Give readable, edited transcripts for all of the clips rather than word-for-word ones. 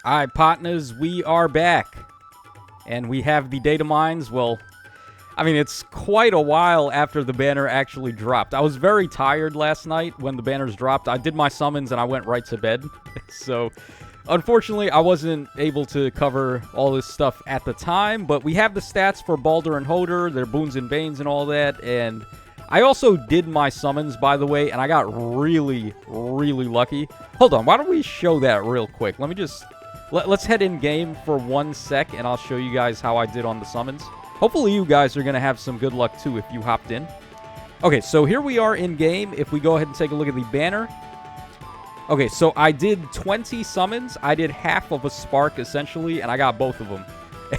Alright, partners, we are back. And we have the Datamines. Well, I mean, it's quite a while after the banner actually dropped. I was very tired last night when the banners dropped. I did my summons and I went right to bed. So, unfortunately, I wasn't able to cover all this stuff at the time. But we have the stats for Baldr and Hodr, their boons and banes and all that. And I also did my summons, by the way, and I got really, really lucky. Hold on, why don't we show that real quick? Let me just... Let's head in-game for 1 sec, and I'll show you guys how I did on the summons. Hopefully you guys are going to have some good luck, too, if you hopped in. Okay, so here we are in-game. If we go ahead and take a look at the banner. Okay, so I did 20 summons. I did half of a spark, essentially, and I got both of them.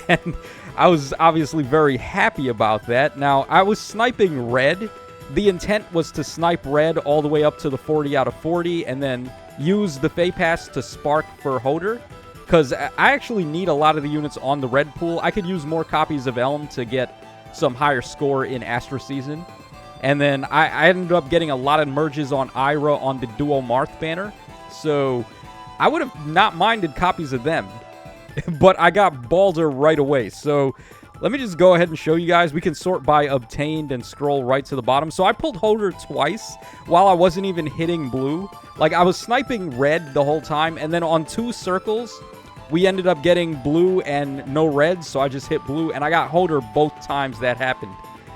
And I was obviously very happy about that. Now, I was sniping red. The intent was to snipe red all the way up to the 40 out of 40, and then use the Fey Pass to spark for Hoder. Because I actually need a lot of the units on the red pool. I could use more copies of Elm to get some higher score in Astra Season. And then I ended up getting a lot of merges on Ira on the Duo Marth banner. So I would have not minded copies of them. But I got Baldr right away. So let me just go ahead and show you guys. We can sort by obtained and scroll right to the bottom. So I pulled Hoder twice while I wasn't even hitting blue. Like, I was sniping red the whole time. And then on 2 circles, we ended up getting blue and no red, so I just hit blue, and I got Hoder both times that happened.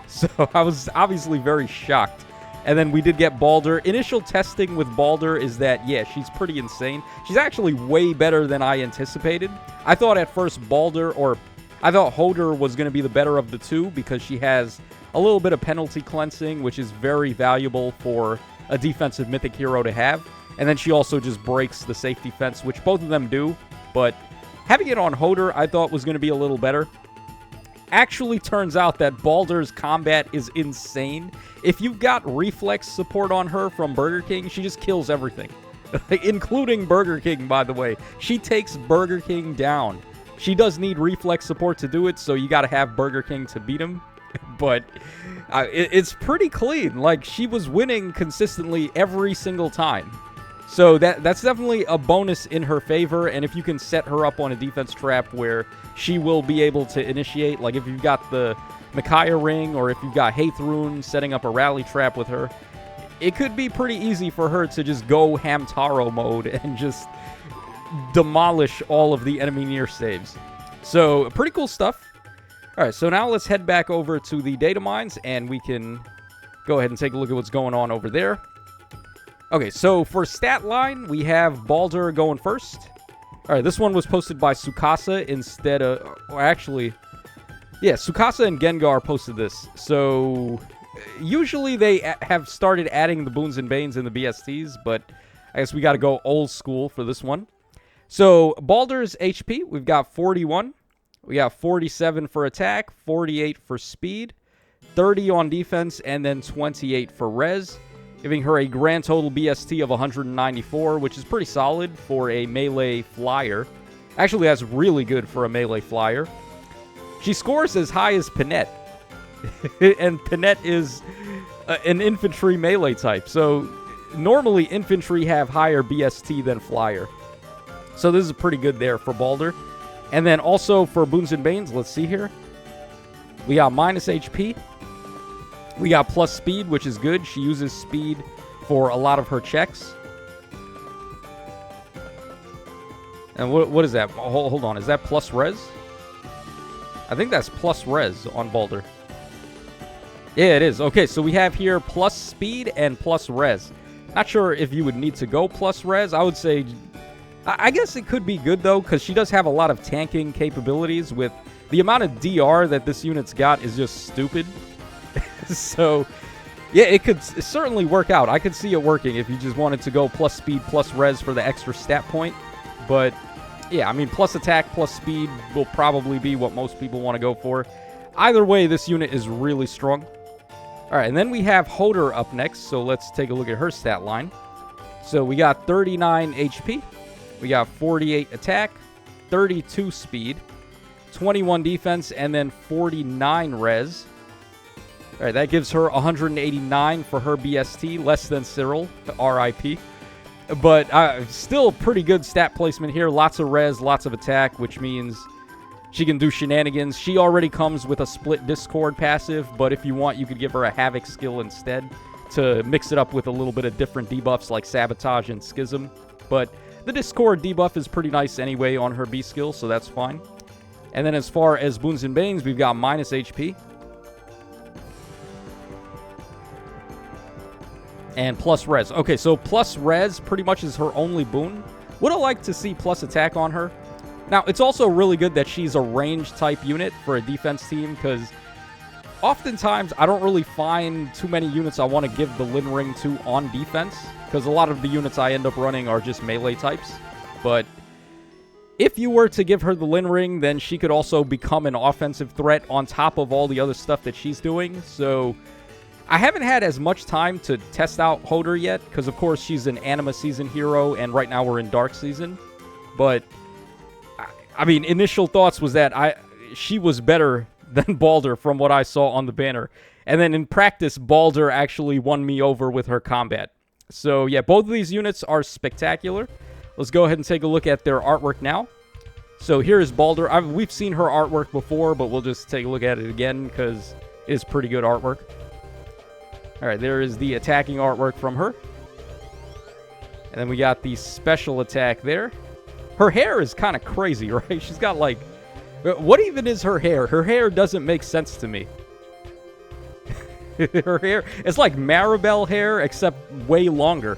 So I was obviously very shocked. And then we did get Baldr. Initial testing with Baldr is that, yeah, she's pretty insane. She's actually way better than I anticipated. I thought at first I thought Hoder was going to be the better of the two because she has a little bit of penalty cleansing, which is very valuable for a defensive mythic hero to have. And then she also just breaks the safety fence, which both of them do. But having it on Hoder, I thought was going to be a little better. Actually turns out that Baldr's combat is insane. If you've got reflex support on her from Burger King, she just kills everything. Including Burger King, by the way. She takes Burger King down. She does need reflex support to do it, so you got to have Burger King to beat him. But it's pretty clean. Like, she was winning consistently every single time. So that's definitely a bonus in her favor, and if you can set her up on a defense trap where she will be able to initiate, like if you've got the Micaiah ring, or if you've got Haithrun setting up a rally trap with her, it could be pretty easy for her to just go Hamtaro mode and just demolish all of the enemy near saves. So, pretty cool stuff. Alright, so now let's head back over to the Datamines, and we can go ahead and take a look at what's going on over there. Okay, so for stat line, we have Baldr going first. All right, this one was posted by Sukasa instead of... Or actually... Yeah, Sukasa and Gengar posted this. So, usually they have started adding the Boons and Banes in the BSTs, but I guess we got to go old school for this one. So, Baldr's HP, we've got 41. We got 47 for attack, 48 for speed, 30 on defense, and then 28 for res. Giving her a grand total BST of 194, which is pretty solid for a melee flyer. Actually, that's really good for a melee flyer. She scores as high as Pinette. And Pinette is an infantry melee type. So, normally infantry have higher BST than flyer. So, this is pretty good there for Baldr. And then also for Boons and Banes, let's see here. We got minus HP. We got plus speed, which is good. She uses speed for a lot of her checks. And what is that? Hold on. Is that plus res? I think that's plus res on Baldr. Yeah, it is. Okay, so we have here plus speed and plus res. Not sure if you would need to go plus res. I would say... I guess it could be good, though, because she does have a lot of tanking capabilities. With the amount of DR that this unit's got is just stupid. So, yeah, it could certainly work out. I could see it working if you just wanted to go plus speed, plus res for the extra stat point. But, yeah, I mean, plus attack, plus speed will probably be what most people want to go for. Either way, this unit is really strong. All right, and then we have Hoder up next, so let's take a look at her stat line. So we got 39 HP. We got 48 attack, 32 speed, 21 defense, and then 49 res. All right, that gives her 189 for her BST, less than Cyril, RIP. But still pretty good stat placement here. Lots of res, lots of attack, which means she can do shenanigans. She already comes with a split Discord passive, but if you want, you could give her a Havoc skill instead to mix it up with a little bit of different debuffs like Sabotage and Schism. But the Discord debuff is pretty nice anyway on her B skill, so that's fine. And then as far as Boons and Banes, we've got minus HP. And plus res. Okay, so plus res pretty much is her only boon. Would have liked to see plus attack on her. Now, it's also really good that she's a range type unit for a defense team, because oftentimes I don't really find too many units I want to give the Lin Ring to on defense, because a lot of the units I end up running are just melee types. But if you were to give her the Lin Ring, then she could also become an offensive threat on top of all the other stuff that she's doing. So I haven't had as much time to test out Hoder yet, because of course she's an Anima season hero, and right now we're in Dark season. But I mean, initial thoughts was that she was better than Baldr from what I saw on the banner. And then in practice, Baldr actually won me over with her combat. So yeah, both of these units are spectacular. Let's go ahead and take a look at their artwork now. So here is Baldr. We've seen her artwork before, but we'll just take a look at it again because it is pretty good artwork. All right, there is the attacking artwork from her. And then we got the special attack there. Her hair is kind of crazy, right? She's got like... What even is her hair? Her hair doesn't make sense to me. Her hair... It's like Maribel hair, except way longer.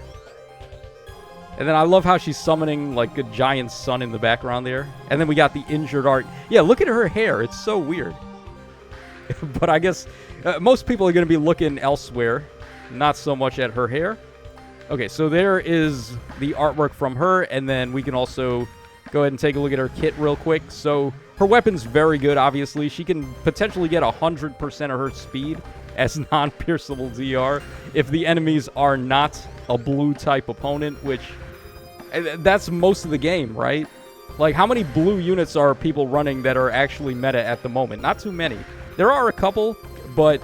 And then I love how she's summoning like a giant sun in the background there. And then we got the injured art. Yeah, look at her hair. It's so weird. But I guess most people are going to be looking elsewhere. Not so much at her hair. Okay, so there is the artwork from her, and then we can also go ahead and take a look at her kit real quick. So her weapon's very good, obviously. She can potentially get 100% of her speed as non-pierceable DR if the enemies are not a blue-type opponent, which that's most of the game, right? Like, how many blue units are people running that are actually meta at the moment? Not too many. There are a couple, but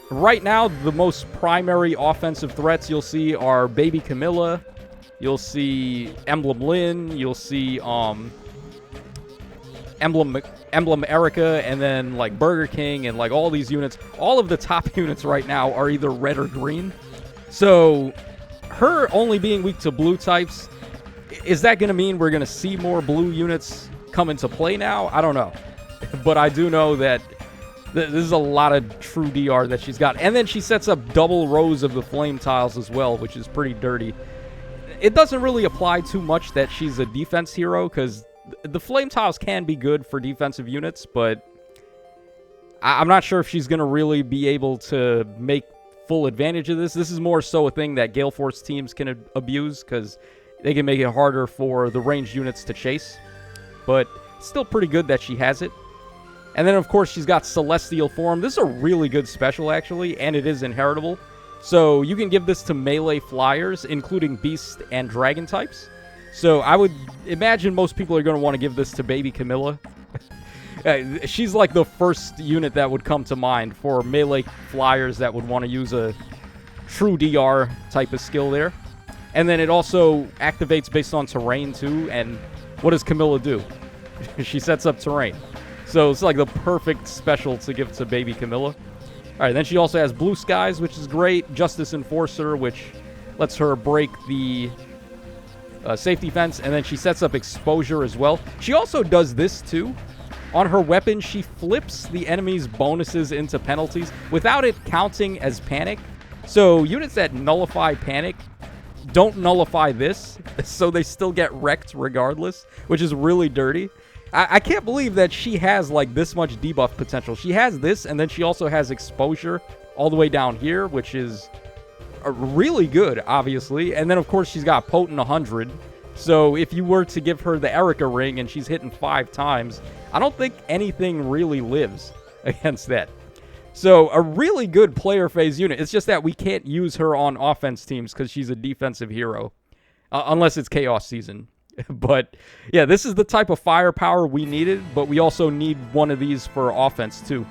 right now, the most primary offensive threats you'll see are Baby Camilla, you'll see Emblem Lin, you'll see Emblem Erica, and then like Burger King, and like all these units. All of the top units right now are either red or green. So her only being weak to blue types, is that going to mean we're going to see more blue units come into play now? I don't know. But I do know that this is a lot of true DR that she's got. And then she sets up double rows of the flame tiles as well, which is pretty dirty. It doesn't really apply too much that she's a defense hero, because the flame tiles can be good for defensive units, but I'm not sure if she's going to really be able to make full advantage of this. This is more so a thing that Gale Force teams can abuse, because they can make it harder for the ranged units to chase. But still pretty good that she has it. And then, of course, she's got Celestial Form. This is a really good special, actually, and it is inheritable. So you can give this to melee flyers, including Beast and Dragon types. So I would imagine most people are going to want to give this to Baby Camilla. She's like the first unit that would come to mind for melee flyers that would want to use a true DR type of skill there. And then it also activates based on terrain, too. And what does Camilla do? She sets up terrain. So it's like the perfect special to give to Baby Camilla. All right, then she also has Blue Skies, which is great. Justice Enforcer, which lets her break the safety fence. And then she sets up Exposure as well. She also does this, too. On her weapon, she flips the enemy's bonuses into penalties without it counting as panic. So units that nullify panic don't nullify this, so they still get wrecked regardless, which is really dirty. I can't believe that she has like this much debuff potential. She has this, and then she also has Exposure all the way down here, which is really good, obviously. And then, of course, she's got Potent 100. So if you were to give her the Erica ring and she's hitting 5 times, I don't think anything really lives against that. So a really good player phase unit. It's just that we can't use her on offense teams because she's a defensive hero. Unless it's Chaos Season. But, yeah, this is the type of firepower we needed, but we also need one of these for offense, too.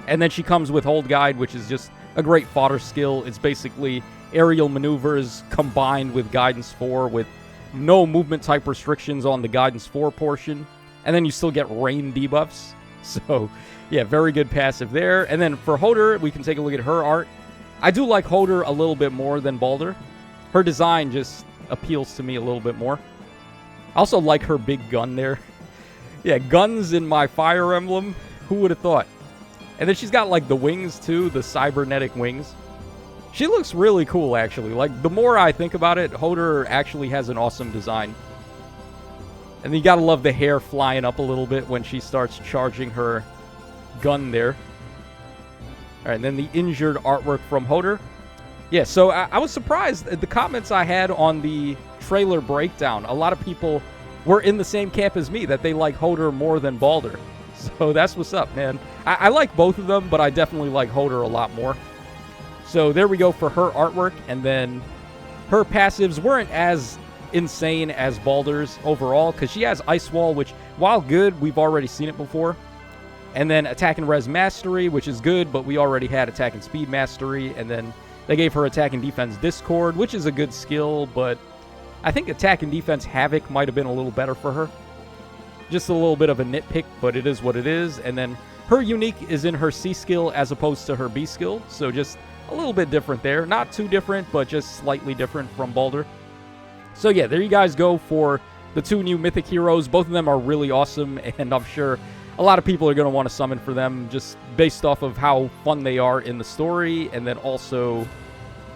And then she comes with Hold Guide, which is just a great fodder skill. It's basically aerial maneuvers combined with Guidance 4 with no movement type restrictions on the Guidance 4 portion. And then you still get rain debuffs. So, yeah, very good passive there. And then for Hoder, we can take a look at her art. I do like Hoder a little bit more than Baldr. Her design just appeals to me a little bit more. I also like her big gun there. Yeah, guns in my Fire Emblem. Who would have thought? And then she's got, like, the wings, too. The cybernetic wings. She looks really cool, actually. Like, the more I think about it, Hoder actually has an awesome design. And then you gotta love the hair flying up a little bit when she starts charging her gun there. Alright, and then the injured artwork from Hoder. Yeah, so I was surprised at the comments I had on the trailer breakdown. A lot of people were in the same camp as me, that they like Hoder more than Baldr. So that's what's up, man. I like both of them, but I definitely like Hoder a lot more. So there we go for her artwork, and then her passives weren't as insane as Baldr's overall, because she has Ice Wall, which, while good, we've already seen it before. And then Attack and Res Mastery, which is good, but we already had Attack and Speed Mastery. And then they gave her Attack and Defense Discord, which is a good skill, but I think Attack and Defense Havoc might have been a little better for her. Just a little bit of a nitpick, but it is what it is. And then her unique is in her C skill as opposed to her B skill, so just a little bit different there. Not too different, but just slightly different from Baldr. So yeah, there you guys go for the two new Mythic Heroes. Both of them are really awesome, and I'm sure a lot of people are going to want to summon for them just based off of how fun they are in the story, and then also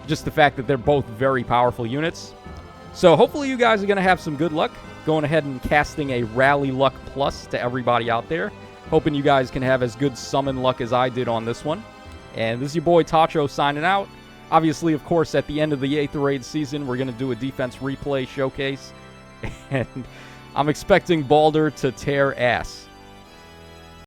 just the fact that they're both very powerful units. So hopefully you guys are going to have some good luck going ahead and casting a Rally Luck Plus to everybody out there. Hoping you guys can have as good summon luck as I did on this one. And this is your boy Tacho signing out. Obviously, of course, at the end of the 8th raid season, we're going to do a defense replay showcase. And I'm expecting Baldr to tear ass.